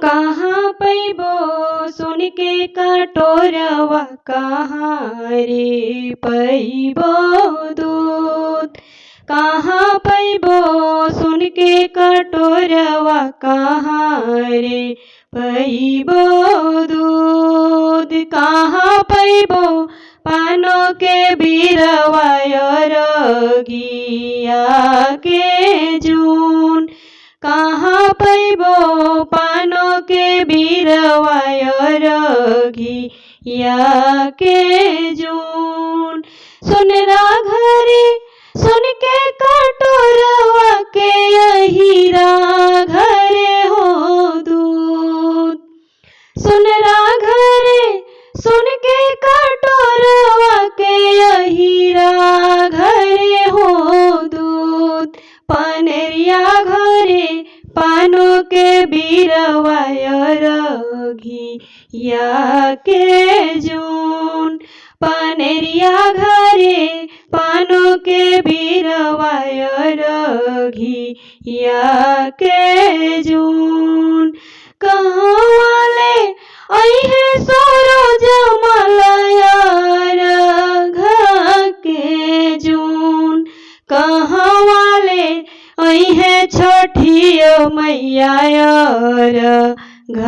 कहाँ पैबो सुन के कटोरवा, कहाँ रे पैबो दूध। कहाँ पैबो सुन के कटोरवा, कहाँ रे पैबो दूध। कहाँ पैबो पानो के बिरवा, अरगिया के जून। कहाँ पैबो पानो के बिरवा, अरगिया के जून। सुनरा घरे सुन के कटोरवा के, अहिरा घरे हो दूध। सुनरा घरे सुन के कटोरवा के, अहिरा घरे हो दूध। पनेरिया घरे पानो के बिरवा, अरगिया के जून। पनेरिया घरे पानो के बिरवा, अरगिया के जून। कहाँ वाले अइहे सरोज मलया, अर्घ के जून। कहाँ वाले अइहे छठिया मैया, अर्घ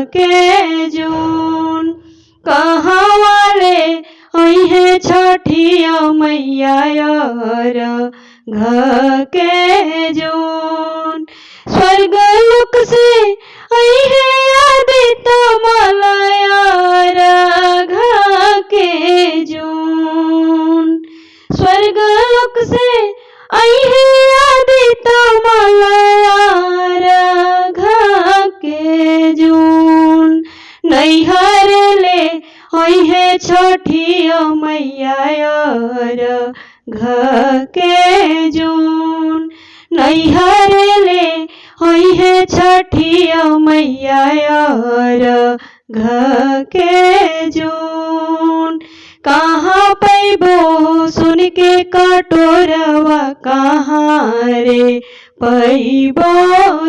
के जून। कहाँ वाले अइहे छठिया मैया, अर्घ के जून। स्वर्ग लोक से अइहे आदित्य मलया, अर्घ के जून। स्वर्ग लोक से अइहे आदित्य मलया, अर्घ के जून। नैहर ले अइहे छठिया मैया, अर्घ के जून। नैहर ले अइहे छठिया मैया, अर्घ के जून। कहाँ पैबो सुन के कटोरवा, कहाँ रे पैबो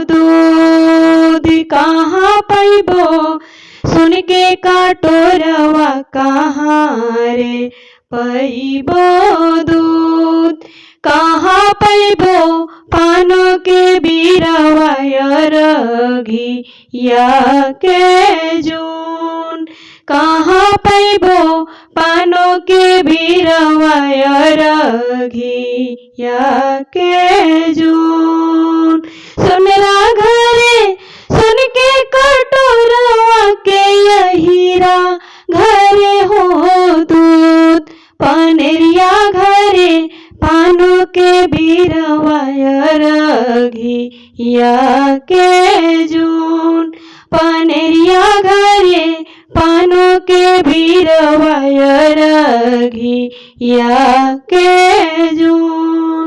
दूध। कहाँ पैबो सुन के कटोरवा, कहाँ रे पैबो दूध। कहाँ पैबो पानो के बिरवा, अरगिया के जून। कहाँ पैबो पानो के बिरवा, अरगिया के जून। सुनरा घरे सुन के कटोरवा के, अहिरा घरे हो दूध। पनेरिया घरे पानो के बिरवा, अरगिया के जून। पनेरिया घरे पानो के बिरवा, अरगिया के जून।